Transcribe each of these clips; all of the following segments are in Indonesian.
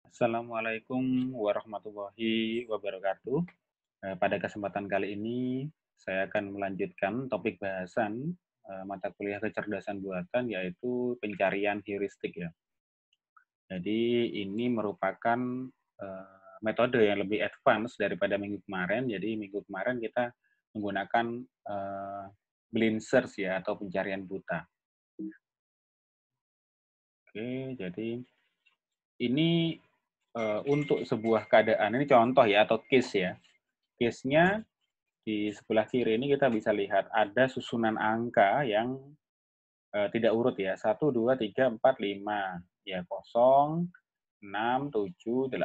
Assalamualaikum warahmatullahi wabarakatuh. Pada kesempatan kali ini, saya akan melanjutkan topik bahasan mata kuliah kecerdasan buatan, yaitu pencarian heuristik ya. Jadi ini merupakan metode yang lebih advance daripada minggu kemarin. Jadi minggu kemarin kita menggunakan blind search ya atau pencarian buta. Oke, jadi ini untuk sebuah keadaan, ini contoh ya atau case ya. Case-nya di sebelah kiri ini kita bisa lihat ada susunan angka yang tidak urut ya. 1, 2, 3, 4, 5. Ya, 0, 6, 7, 8.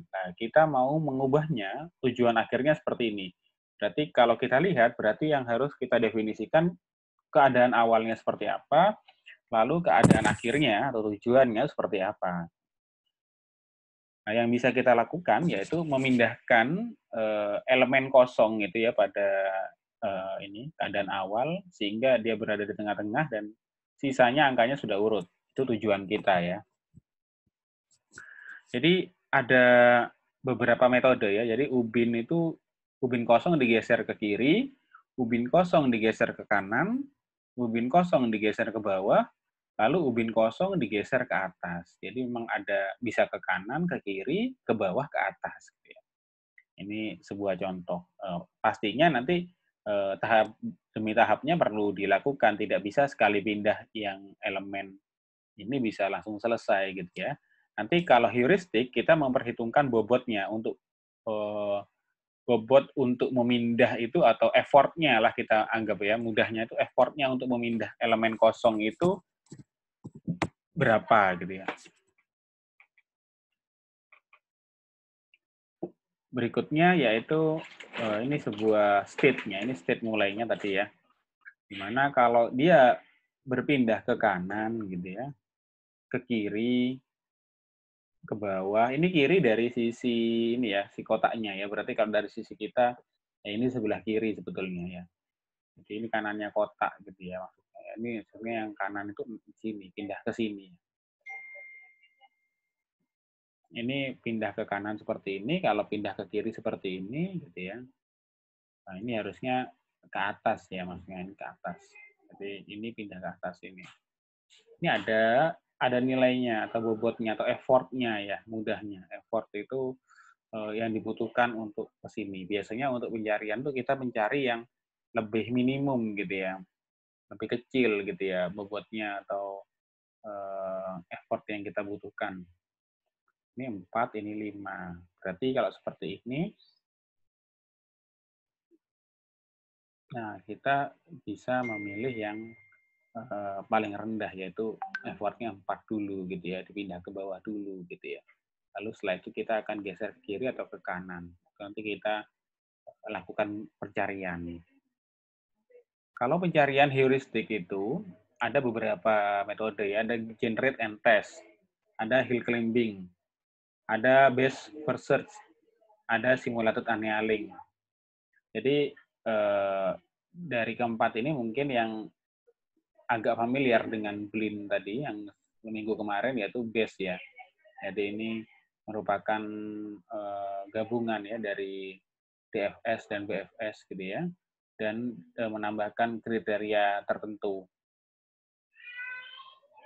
Nah, kita mau mengubahnya, tujuan akhirnya seperti ini. Berarti kalau kita lihat, berarti yang harus kita definisikan keadaan awalnya seperti apa, lalu keadaan akhirnya atau tujuannya seperti apa. Nah, yang bisa kita lakukan yaitu memindahkan elemen kosong gitu ya pada ini keadaan awal sehingga dia berada di tengah-tengah dan sisanya angkanya sudah urut. Itu tujuan kita ya. Jadi ada beberapa metode ya. Jadi ubin kosong digeser ke kiri, ubin kosong digeser ke kanan, ubin kosong digeser ke bawah, lalu ubin kosong digeser ke atas. Jadi memang ada bisa ke kanan, ke kiri, ke bawah, ke atas. Gitu ya. Ini sebuah contoh. Pastinya nanti tahap demi tahapnya perlu dilakukan. Tidak bisa sekali pindah yang elemen ini bisa langsung selesai gitu ya. Nanti kalau heuristik kita memperhitungkan bobotnya untuk bobot untuk memindah itu atau effortnya lah kita anggap ya mudahnya itu effortnya untuk memindah elemen kosong itu berapa gitu ya. Berikutnya yaitu ini sebuah state-nya, ini state mulainya tadi ya. Dimana kalau dia berpindah ke kanan gitu ya, ke kiri, ke bawah. Ini kiri dari sisi ini ya, si kotaknya ya. Berarti kalau dari sisi kita, ya ini sebelah kiri sebetulnya ya. Jadi ini kanannya kotak gitu ya maksudnya. Ini sebenarnya yang kanan itu di sini, pindah ke sini. Ini pindah ke kanan seperti ini, kalau pindah ke kiri seperti ini gitu ya. Nah, ini harusnya ke atas ya maksudnya ini ke atas. Jadi ini pindah ke atas ini. Ini ada nilainya atau bobotnya atau effortnya ya, mudahnya. Effort itu yang dibutuhkan untuk ke sini. Biasanya untuk pencarian tuh kita mencari yang lebih minimum gitu ya, lebih kecil gitu ya bobotnya atau effort yang kita butuhkan. Ini 4, ini 5. Berarti kalau seperti ini, nah kita bisa memilih yang paling rendah yaitu effortnya 4 dulu gitu ya, dipindah ke bawah dulu gitu ya. Lalu setelah itu kita akan geser ke kiri atau ke kanan. Nanti kita lakukan pencarian. Kalau pencarian heuristik itu ada beberapa metode ya, ada generate and test, ada hill climbing, ada best first search, ada simulated annealing. Jadi dari keempat ini mungkin yang agak familiar dengan blind tadi yang minggu kemarin yaitu best ya. Jadi ini merupakan gabungan ya dari DFS dan BFS gitu ya, dan menambahkan kriteria tertentu.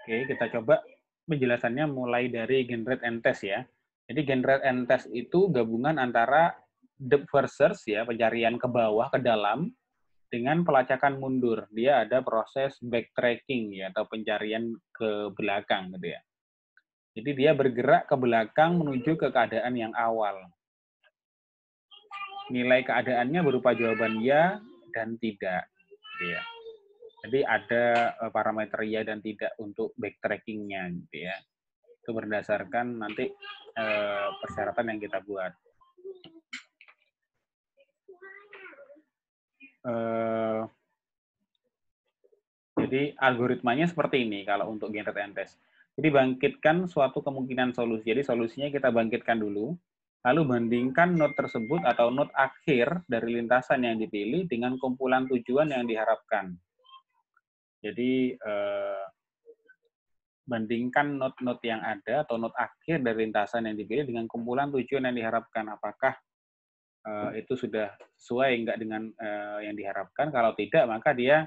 Oke, kita coba penjelasannya mulai dari generate and test ya. Jadi generate and test itu gabungan antara depth first search ya, pencarian ke bawah, ke dalam, dengan pelacakan mundur. Dia ada proses backtracking ya, atau pencarian ke belakang gitu ya. Jadi dia bergerak ke belakang menuju ke keadaan yang awal. Nilai keadaannya berupa jawaban ya dan tidak. Gitu ya. Jadi ada parameter ya dan tidak untuk backtracking-nya gitu ya. Itu berdasarkan nanti persyaratan yang kita buat. Jadi algoritmanya seperti ini kalau untuk generate and test. Jadi bangkitkan suatu kemungkinan solusi. Jadi solusinya kita bangkitkan dulu, lalu bandingkan node tersebut atau node akhir dari lintasan yang dipilih dengan kumpulan tujuan yang diharapkan. Jadi bandingkan node-node yang ada atau node akhir dari lintasan yang dipilih dengan kumpulan tujuan yang diharapkan. Apakah itu sudah sesuai enggak dengan yang diharapkan? Kalau tidak, maka dia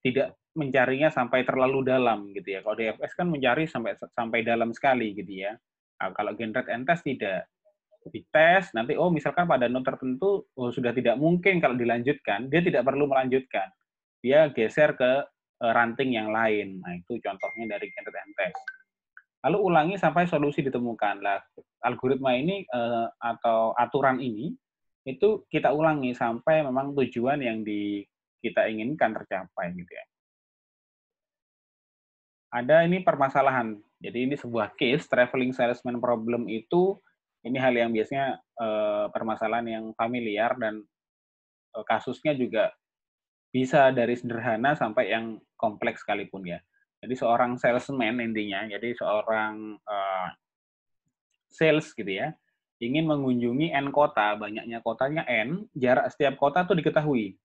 tidak mencarinya sampai terlalu dalam gitu ya. Kalau DFS kan mencari sampai dalam sekali gitu ya. Nah, kalau generate and test tidak. Dites nanti misalkan pada node tertentu sudah tidak mungkin kalau dilanjutkan, dia tidak perlu melanjutkan. Dia geser ke ranting yang lain. Nah, itu contohnya dari generate and test. Lalu ulangi sampai solusi ditemukan. Lah, algoritma ini atau aturan ini itu kita ulangi sampai memang tujuan yang kita inginkan tercapai gitu ya. Ada ini permasalahan. Jadi ini sebuah case traveling salesman problem itu ini hal yang biasanya permasalahan yang familiar dan kasusnya juga bisa dari sederhana sampai yang kompleks sekalipun ya. Jadi seorang salesman intinya, jadi seorang sales gitu ya, ingin mengunjungi N kota, banyaknya kotanya N, jarak setiap kota itu diketahui.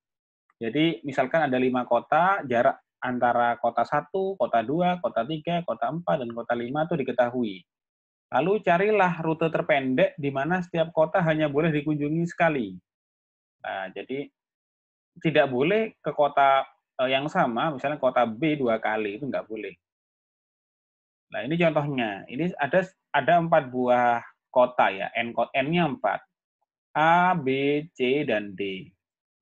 Jadi misalkan ada 5 kota, jarak antara kota 1, kota 2, kota 3, kota 4, dan kota 5 itu diketahui. Lalu carilah rute terpendek di mana setiap kota hanya boleh dikunjungi sekali. Nah, jadi tidak boleh ke kota yang sama, misalnya kota B 2 kali, itu nggak boleh. Nah, ini contohnya. Ini ada 4 buah kota ya, N-nya 4. A, B, C, dan D.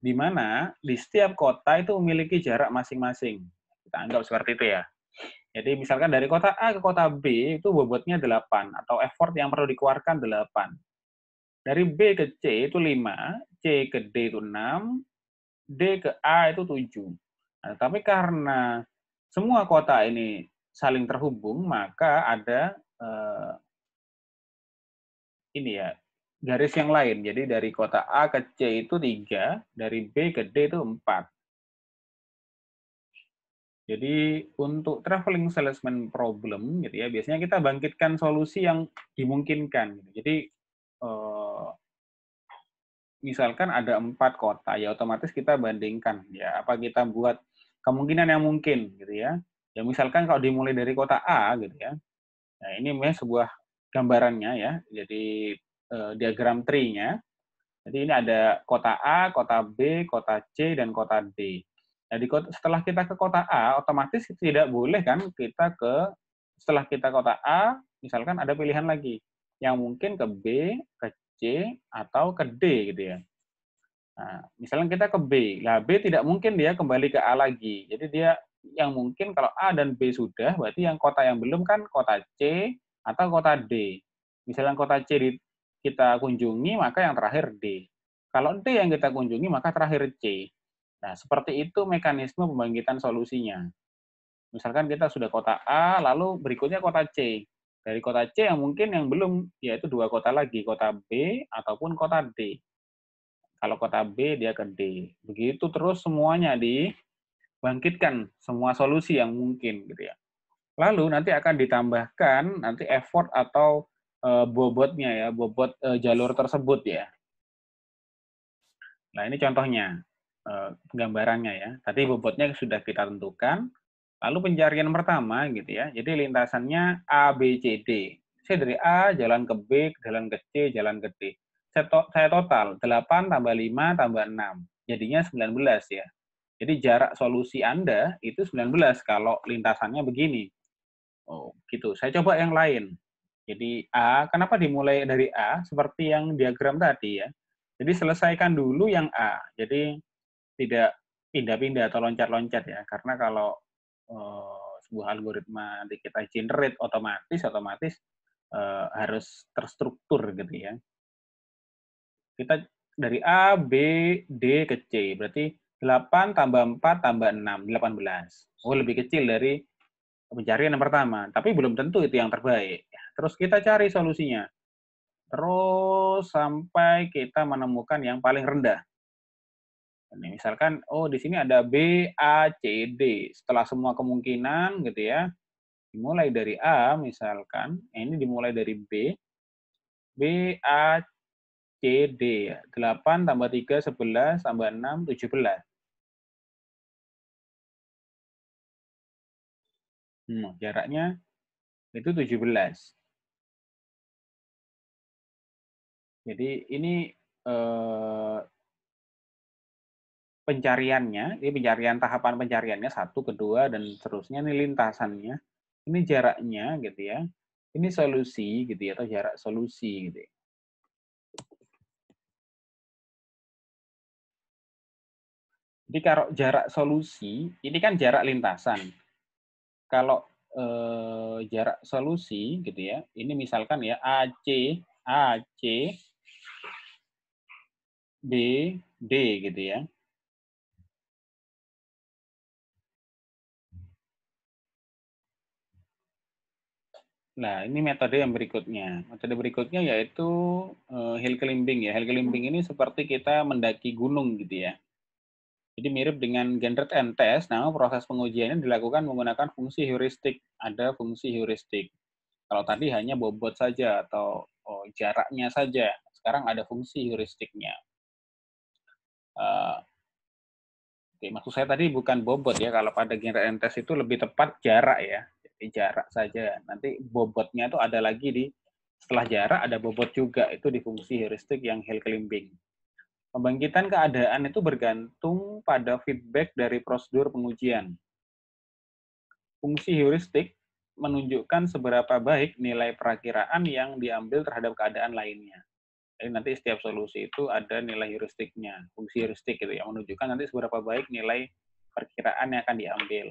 Di mana di setiap kota itu memiliki jarak masing-masing. Kita anggap seperti itu ya. Jadi misalkan dari kota A ke kota B itu bobotnya 8 atau effort yang perlu dikeluarkan 8. Dari B ke C itu 5, C ke D itu 6, D ke A itu 7. Nah, tapi karena semua kota ini saling terhubung, maka ada ini ya, garis yang lain. Jadi dari kota A ke C itu 3, dari B ke D itu 4. Jadi untuk traveling salesman problem gitu ya, biasanya kita bangkitkan solusi yang dimungkinkan. Gitu. Jadi misalkan ada 4 kota, ya otomatis kita bandingkan ya apa kita buat kemungkinan yang mungkin gitu ya. Ya misalkan kalau dimulai dari kota A gitu ya. Nah, ini memang sebuah gambarannya ya. Jadi diagram tree-nya. Jadi ini ada kota A, kota B, kota C, dan kota D. Jadi setelah kita ke kota A, otomatis tidak boleh kan kita setelah kita kota A, misalkan ada pilihan lagi. Yang mungkin ke B, ke C, atau ke D gitu ya. Nah, misalnya kita ke B, lah B tidak mungkin dia kembali ke A lagi. Jadi dia yang mungkin kalau A dan B sudah, berarti yang kota yang belum kan kota C atau kota D. Misalnya kota C kita kunjungi, maka yang terakhir D. Kalau D yang kita kunjungi, maka terakhir C. Nah, seperti itu mekanisme pembangkitan solusinya. Misalkan kita sudah kota A, lalu berikutnya kota C. Dari kota C yang mungkin yang belum, yaitu 2 kota lagi, kota B ataupun kota D. Kalau kota B, dia ke D. Begitu terus semuanya dibangkitkan, semua solusi yang mungkin gitu ya. Lalu nanti akan ditambahkan nanti effort atau bobotnya ya, bobot jalur tersebut ya. Nah, ini contohnya, gambarannya ya. Tadi bobotnya sudah kita tentukan, lalu pencarian pertama gitu ya. Jadi lintasannya A, B, C, D. Saya dari A jalan ke B, jalan ke C, jalan ke D. Saya total 8 tambah 5 tambah 6. Jadinya 19 ya. Jadi jarak solusi Anda itu 19 kalau lintasannya begini. Oh, gitu. Saya coba yang lain. Jadi A, kenapa dimulai dari A? Seperti yang diagram tadi ya. Jadi selesaikan dulu yang A. Jadi tidak pindah-pindah atau loncat-loncat ya. Karena kalau sebuah algoritma nanti kita generate otomatis harus terstruktur gitu ya. Kita dari A, B, D ke C. Berarti 8 tambah 4 tambah 6, 18. Oh, lebih kecil dari pencarian yang pertama. Tapi belum tentu itu yang terbaik. Terus kita cari solusinya. Terus sampai kita menemukan yang paling rendah. Ini misalkan, di sini ada B, A, C, D. Setelah semua kemungkinan gitu ya, dimulai dari A misalkan, ini dimulai dari B, B, A, C, D ya. 8 tambah 3, 11, tambah 6, 17. Jaraknya itu 17. Jadi ini pencariannya, ini tahapan pencariannya 1, kedua, dan seterusnya, ini lintasannya, ini jaraknya gitu ya, ini solusi gitu ya, atau jarak solusi gitu ya. Jadi kalau jarak solusi, ini kan jarak lintasan. Kalau jarak solusi gitu ya, ini misalkan ya AC, B, D gitu ya. Nah, ini metode yang berikutnya. Metode berikutnya yaitu hill climbing ya. Hill climbing ini seperti kita mendaki gunung gitu ya. Jadi mirip dengan Gendert and Test, namun proses pengujiannya dilakukan menggunakan fungsi heuristik. Ada fungsi heuristik. Kalau tadi hanya bobot saja atau jaraknya saja, sekarang ada fungsi heuristiknya. Oke, maksud saya tadi bukan bobot ya. Kalau pada Gendert and Test itu lebih tepat jarak ya. Jadi jarak saja. Nanti bobotnya itu ada lagi di setelah jarak ada bobot juga, itu di fungsi heuristik yang hill climbing. Pembangkitan keadaan itu bergantung pada feedback dari prosedur pengujian. Fungsi heuristik menunjukkan seberapa baik nilai perakiraan yang diambil terhadap keadaan lainnya. Jadi nanti setiap solusi itu ada nilai heuristiknya, fungsi heuristik gitu yang menunjukkan nanti seberapa baik nilai perkiraan yang akan diambil.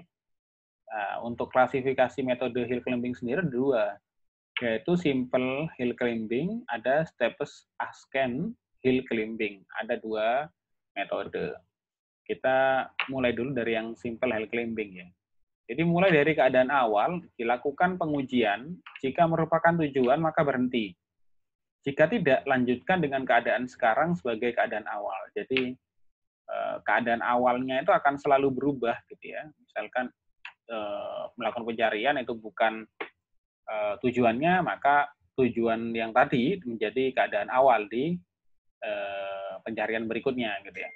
Nah, untuk klasifikasi metode hill climbing sendiri ada 2, yaitu simple hill climbing, ada steepest ascent hill climbing. Ada 2 metode. Kita mulai dulu dari yang simple hill climbing ya. Jadi mulai dari keadaan awal, dilakukan pengujian, jika merupakan tujuan maka berhenti. Jika tidak, lanjutkan dengan keadaan sekarang sebagai keadaan awal. Jadi keadaan awalnya itu akan selalu berubah gitu ya. Misalkan melakukan pencarian itu bukan tujuannya, maka tujuan yang tadi menjadi keadaan awal di pencarian berikutnya gitu ya.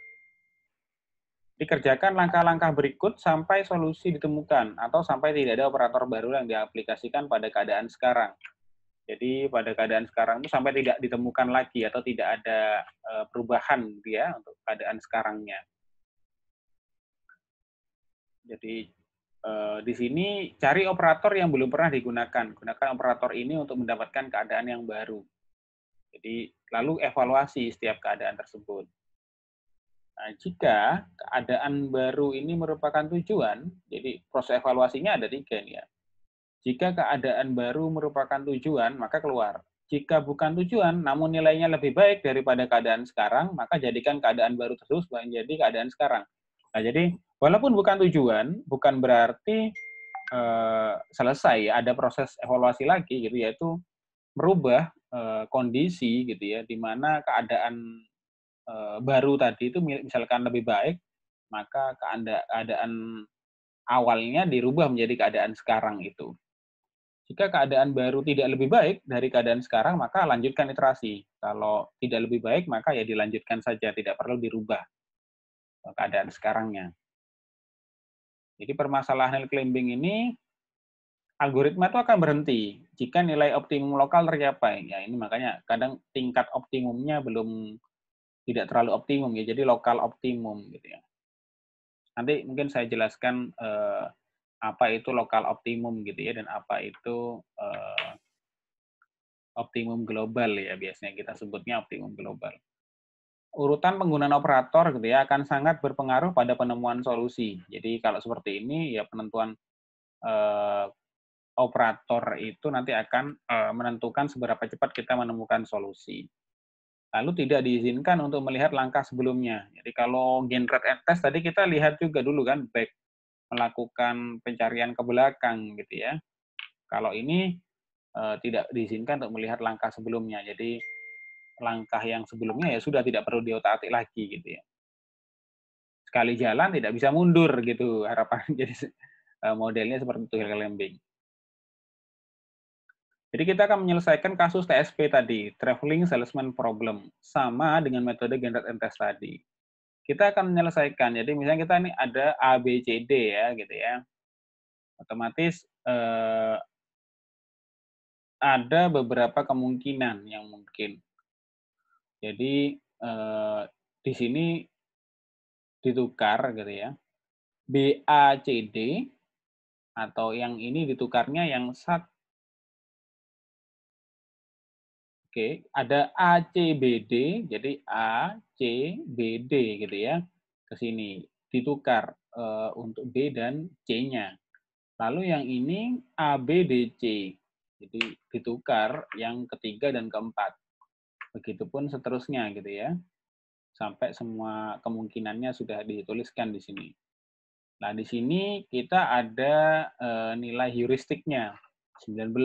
Dikerjakan langkah-langkah berikut sampai solusi ditemukan atau sampai tidak ada operator baru yang diaplikasikan pada keadaan sekarang. Jadi pada keadaan sekarang itu sampai tidak ditemukan lagi atau tidak ada perubahan dia untuk keadaan sekarangnya. Jadi di sini cari operator yang belum pernah digunakan. Gunakan operator ini untuk mendapatkan keadaan yang baru. Jadi lalu evaluasi setiap keadaan tersebut. Nah, jika keadaan baru ini merupakan tujuan, jadi proses evaluasinya ada 3 nih ya. Jika keadaan baru merupakan tujuan, maka keluar. Jika bukan tujuan, namun nilainya lebih baik daripada keadaan sekarang, maka jadikan keadaan baru tersebut menjadi keadaan sekarang. Nah, jadi walaupun bukan tujuan, bukan berarti selesai. Ada proses evaluasi lagi gitu, yaitu merubah kondisi gitu ya, di mana keadaan baru tadi itu misalkan lebih baik, maka keadaan awalnya dirubah menjadi keadaan sekarang itu. Jika keadaan baru tidak lebih baik dari keadaan sekarang, maka lanjutkan iterasi. Kalau tidak lebih baik, maka ya dilanjutkan saja, tidak perlu dirubah keadaan sekarangnya. Jadi permasalahan climbing ini, algoritma itu akan berhenti jika nilai optimum lokal tercapai. Ya ini makanya kadang tingkat optimumnya belum tidak terlalu optimum ya, jadi lokal optimum gitu ya. Nanti mungkin saya jelaskan apa itu lokal optimum gitu ya, dan apa itu optimum global ya, biasanya kita sebutnya optimum global. Urutan penggunaan operator gitu ya akan sangat berpengaruh pada penemuan solusi. Jadi kalau seperti ini ya penentuan operator itu nanti akan menentukan seberapa cepat kita menemukan solusi. Lalu tidak diizinkan untuk melihat langkah sebelumnya. Jadi kalau Gendert and Test tadi kita lihat juga dulu kan, back melakukan pencarian ke belakang gitu ya. Kalau ini tidak diizinkan untuk melihat langkah sebelumnya. Jadi langkah yang sebelumnya ya sudah tidak perlu diotak-atik lagi gitu ya. Sekali jalan tidak bisa mundur gitu harapan. Jadi modelnya seperti itu hill climbing. Jadi kita akan menyelesaikan kasus TSP tadi, Traveling Salesman Problem, sama dengan metode Gendert and Test tadi. Kita akan menyelesaikan, jadi misalnya kita ini ada A, B, C, D ya, gitu ya. Otomatis eh, ada beberapa kemungkinan yang mungkin. Jadi di sini ditukar gitu ya. BACD atau yang ini ditukarnya yang Oke, ada ACBD, jadi ACBD gitu ya, ke sini ditukar untuk B dan C-nya. Lalu yang ini ABDC, jadi ditukar yang ketiga dan keempat. Begitupun seterusnya gitu ya, sampai semua kemungkinannya sudah dituliskan di sini. Nah, di sini kita ada nilai heuristiknya 19.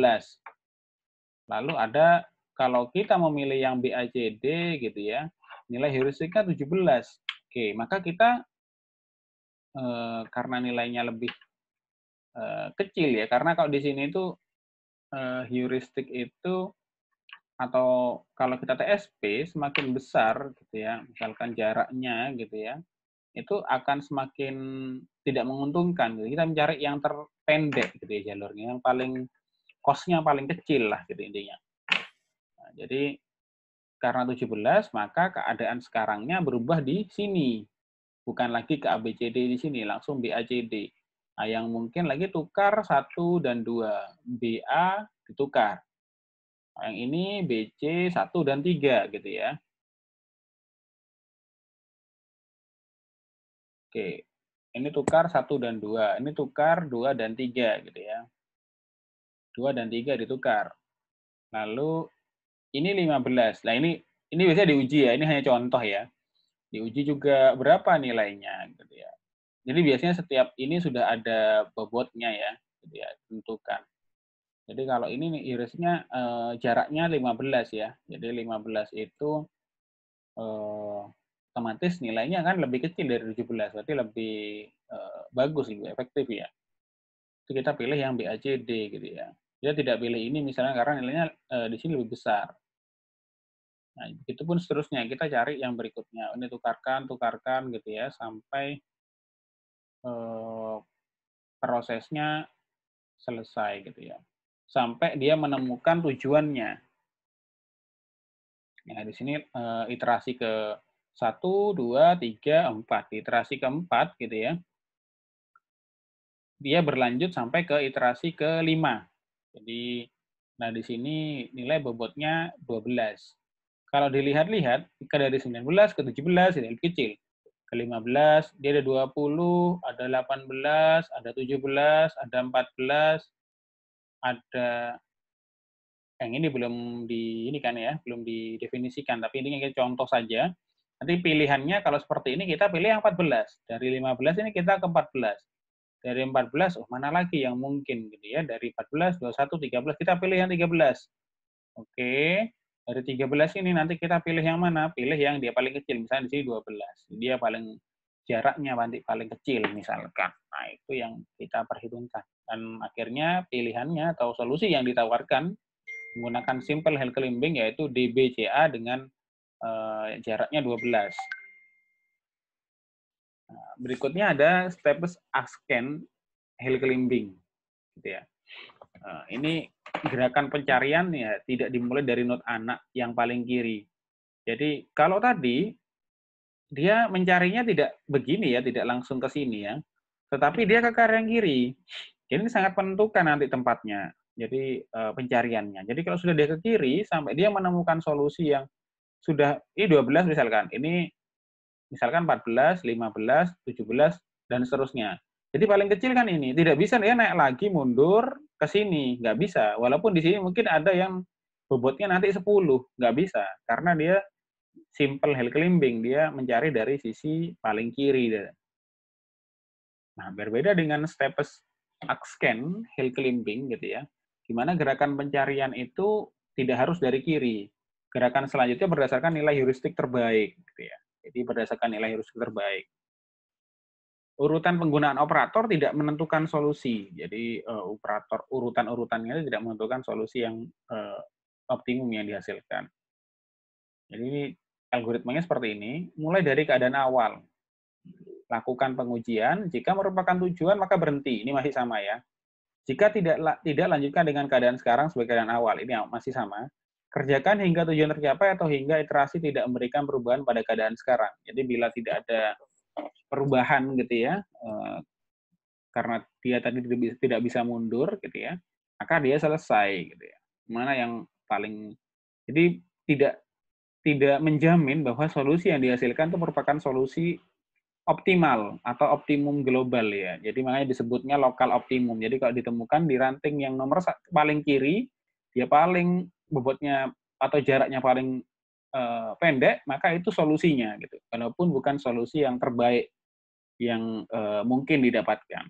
Lalu ada kalau kita memilih yang BACD gitu ya, nilai heuristiknya 17. Oke, maka kita karena nilainya lebih kecil ya, karena kalau di sini itu heuristik itu atau kalau kita TSP semakin besar gitu ya, misalkan jaraknya gitu ya, itu akan semakin tidak menguntungkan. Jadi kita mencari yang terpendek gitu ya jalurnya, yang paling cost-nya paling kecil lah gitu intinya. Nah, jadi karena 17, maka keadaan sekarangnya berubah di sini. Bukan lagi ke ABCD di sini, langsung BACD. Nah, yang mungkin lagi tukar 1 dan 2. BA ditukar. Nah, yang ini BC 1 dan 3 gitu ya. Oke. Ini tukar 1 dan 2. Ini tukar 2 dan 3 gitu ya. 2 dan 3 ditukar. Lalu ini 15. Nah, ini biasanya diuji ya. Ini hanya contoh ya. Diuji juga berapa nilainya gitu ya. Jadi biasanya setiap ini sudah ada bobotnya ya, gitu ya, tentukan. Jadi kalau ini nih irisnya jaraknya 15 ya. Jadi 15 itu otomatis nilainya kan lebih kecil dari 17, berarti lebih bagus, lebih efektif ya. Itu kita pilih yang BACD gitu ya. Dia tidak pilih ini misalnya karena nilainya di sini lebih besar. Nah, itu pun seterusnya kita cari yang berikutnya. Ini tukarkan gitu ya sampai prosesnya selesai gitu ya. Sampai dia menemukan tujuannya. Nah, di sini iterasi ke 1, 2, 3, 4. Di iterasi keempat gitu ya. Dia berlanjut sampai ke iterasi ke-5. Jadi nah di sini nilai bobotnya 12. Kalau dilihat-lihat dari 19 ke 17 ini lebih kecil. Ke 15 dia ada 20, ada 18, ada 17, ada 14, ada yang ini belum ini kan ya, belum didefinisikan, tapi ini kita contoh saja. Nanti pilihannya kalau seperti ini kita pilih yang 14. Dari 15 ini kita ke 14. Dari 14, oh mana lagi yang mungkin gitu ya. Dari 14, 21, 13, kita pilih yang 13. Oke. Dari 13 ini nanti kita pilih yang mana? Pilih yang dia paling kecil. Misalnya di sini 12. Dia paling jaraknya paling kecil misalkan. Nah, itu yang kita perhitungkan. Dan akhirnya pilihannya atau solusi yang ditawarkan menggunakan simple Hill climbing yaitu DBCA dengan jaraknya 12. Nah, berikutnya ada steps ascent Hill climbing gitu ya. Ini gerakan pencarian ya tidak dimulai dari node anak yang paling kiri. Jadi kalau tadi dia mencarinya tidak begini ya, tidak langsung ke sini ya, tetapi dia ke arah yang kiri. Jadi ini sangat menentukan nanti tempatnya. Jadi pencariannya. Jadi kalau sudah dia ke kiri sampai dia menemukan solusi yang sudah ini 12 misalkan, ini misalkan 14, 15, 17 dan seterusnya. Jadi paling kecil kan ini, tidak bisa dia naik lagi mundur ke sini, nggak bisa. Walaupun di sini mungkin ada yang bobotnya nanti 10, nggak bisa karena dia simple hill climbing, dia mencari dari sisi paling kiri. Nah, berbeda dengan steps ascent hill climbing gitu ya. Di mana gerakan pencarian itu tidak harus dari kiri. Gerakan selanjutnya berdasarkan nilai heuristik terbaik gitu ya. Jadi berdasarkan nilai heuristik terbaik. Urutan penggunaan operator tidak menentukan solusi. Jadi operator urutan-urutannya tidak menentukan solusi yang optimum yang dihasilkan. Jadi algoritmanya seperti ini, mulai dari keadaan awal. Lakukan pengujian, jika merupakan tujuan maka berhenti. Ini masih sama ya. Jika tidak lanjutkan dengan keadaan sekarang sebagai keadaan awal, ini masih sama. Kerjakan hingga tujuan tercapai atau hingga iterasi tidak memberikan perubahan pada keadaan sekarang. Jadi bila tidak ada perubahan gitu ya, karena dia tadi tidak bisa mundur gitu ya, maka dia selesai gitu ya. Mana yang paling, jadi tidak menjamin bahwa solusi yang dihasilkan itu merupakan solusi optimal atau optimum global ya. Jadi makanya disebutnya lokal optimum. Jadi kalau ditemukan di ranting yang nomor paling kiri, dia paling bobotnya atau jaraknya paling pendek, maka itu solusinya gitu. Walaupun bukan solusi yang terbaik yang mungkin didapatkan.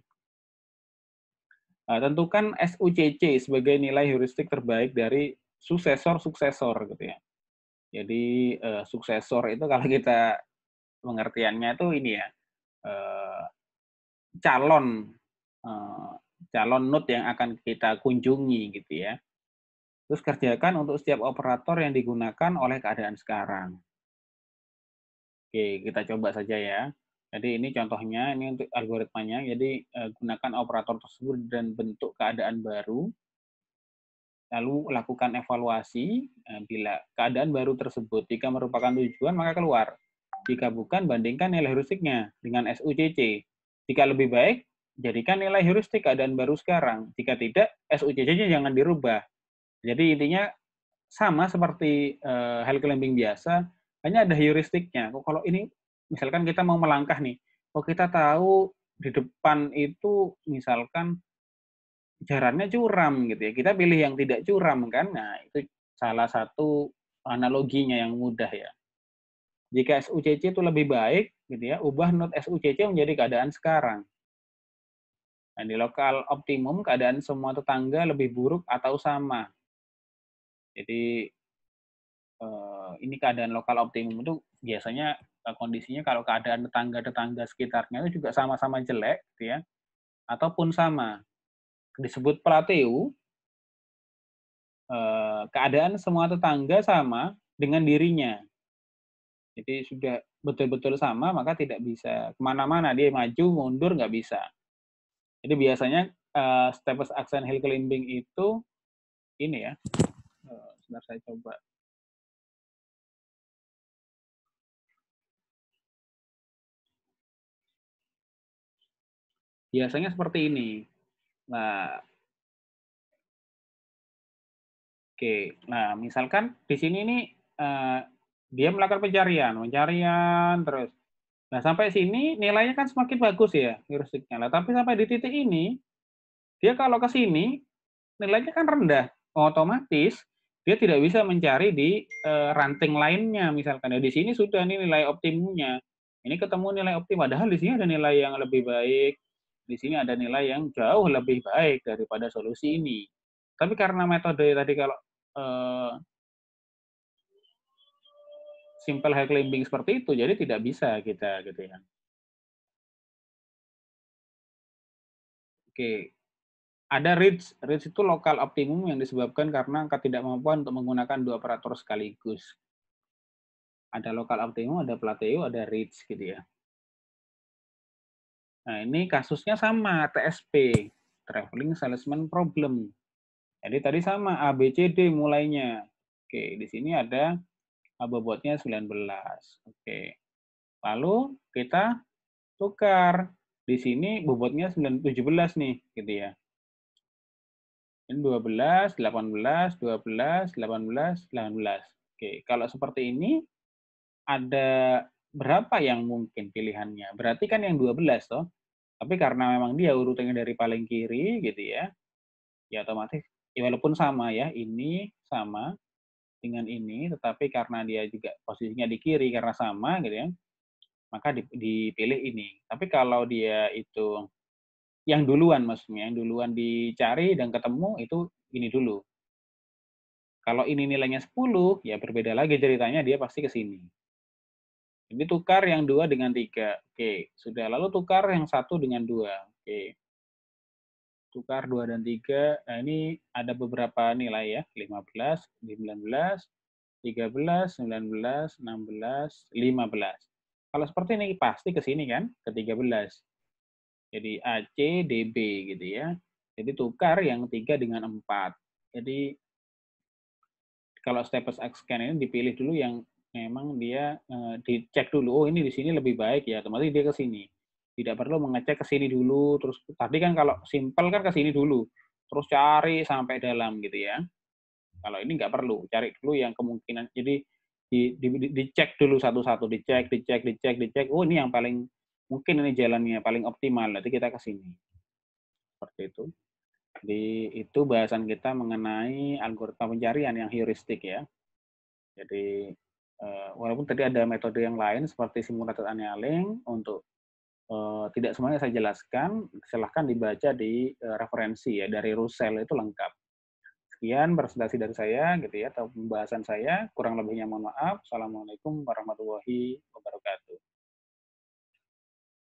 Tentukan SUCC sebagai nilai heuristik terbaik dari suksesor-suksesor gitu ya. Jadi suksesor itu kalau kita pengertiannya itu ini ya, eh, calon calon node yang akan kita kunjungi gitu ya. Terus kerjakan untuk setiap operator yang digunakan oleh keadaan sekarang. Oke, kita coba saja ya. Jadi ini contohnya, ini untuk algoritmanya. Jadi gunakan operator tersebut dan bentuk keadaan baru. Lalu lakukan evaluasi, bila keadaan baru tersebut jika merupakan tujuan maka keluar. Jika bukan, bandingkan nilai heuristiknya dengan SUCC. Jika lebih baik, jadikan nilai heuristik keadaan baru sekarang. Jika tidak, SUCC-nya jangan dirubah. Jadi intinya sama seperti hal climbing biasa, hanya ada heuristiknya. Kalau ini, misalkan kita mau melangkah nih, kita tahu di depan itu misalkan jarannya curam gitu ya. Kita pilih yang tidak curam kan. Nah, itu salah satu analoginya yang mudah ya. Jika SUCC itu lebih baik gitu ya, ubah node SUCC menjadi keadaan sekarang. Nah, di lokal optimum keadaan semua tetangga lebih buruk atau sama. Jadi ini keadaan lokal optimum itu biasanya kondisinya kalau keadaan tetangga-tetangga sekitarnya itu juga sama-sama jelek gitu ya, ataupun sama. Disebut plateau, keadaan semua tetangga sama dengan dirinya. Jadi sudah betul-betul sama, maka tidak bisa kemana-mana, dia maju, mundur, nggak bisa. Jadi biasanya steepest ascent hill climbing itu ini ya, sebentar saya coba. Biasanya seperti ini. Nah, oke. Nah, misalkan di sini nih dia melakukan pencarian terus. Nah, sampai sini nilainya kan semakin bagus ya heuristiknya. Nah, tapi sampai di titik ini, dia kalau ke sini nilainya kan rendah. Otomatis dia tidak bisa mencari di ranting lainnya misalkan. Ya, di sini sudah nih nilai optimumnya. Ini ketemu nilai optim, padahal di sini ada nilai yang lebih baik. Di sini ada nilai yang jauh lebih baik daripada solusi ini. Tapi karena metode tadi kalau eh, simple high climbing seperti itu, jadi tidak bisa kita gitu ya. Oke, ada reach. Reach itu lokal optimum yang disebabkan karena ketidakmampuan untuk menggunakan dua operator sekaligus. Ada lokal optimum, ada plateau, ada reach gitu ya. Nah, ini kasusnya sama, TSP, Traveling Salesman Problem. Jadi tadi sama, A, B, C, D mulainya. Oke, di sini ada bobotnya 19. Oke. Lalu kita tukar. Di sini bobotnya 17 nih, gitu ya. Ini 12, 18, 12, 18, 18. Oke, kalau seperti ini ada berapa yang mungkin pilihannya? Berarti kan yang 12 toh. Tapi karena memang dia urutannya dari paling kiri gitu ya, ya otomatis ya walaupun sama ya, ini sama dengan ini, tetapi karena dia juga posisinya di kiri karena sama gitu ya, maka dipilih ini. Tapi kalau dia itu yang duluan maksudnya, yang duluan dicari dan ketemu itu ini dulu. Kalau ini nilainya 10, ya berbeda lagi ceritanya, dia pasti ke sini. Jadi tukar yang 2 dengan 3. Oke, sudah. Lalu tukar yang 1 dengan 2. Oke. Tukar 2 dan 3. Nah, ini ada beberapa nilai ya. 15, 19, 13, 19, 16, 15. Kalau seperti ini pasti ke sini kan, ke 13. Jadi AC, DB gitu ya. Jadi tukar yang 3 dengan 4. Jadi kalau step scan ini dipilih dulu yang memang dia dicek dulu, oh ini di sini lebih baik ya, otomatis dia ke sini. Tidak perlu mengecek ke sini dulu, terus tadi kan kalau simpel kan ke sini dulu, terus cari sampai dalam gitu ya. Kalau ini nggak perlu, cari dulu yang kemungkinan. Jadi dicek dulu satu-satu, dicek, dicek, dicek, dicek. Oh ini yang paling mungkin ini jalannya paling optimal. Nanti kita ke sini. Seperti itu. Jadi itu bahasan kita mengenai algoritma pencarian yang heuristik ya. Jadi walaupun tadi ada metode yang lain seperti simulated annealing untuk tidak semuanya saya jelaskan, silahkan dibaca di referensi ya dari Russell itu lengkap. Sekian presentasi dari saya gitu ya, atau pembahasan saya. Kurang lebihnya mohon maaf. Assalamualaikum warahmatullahi wabarakatuh.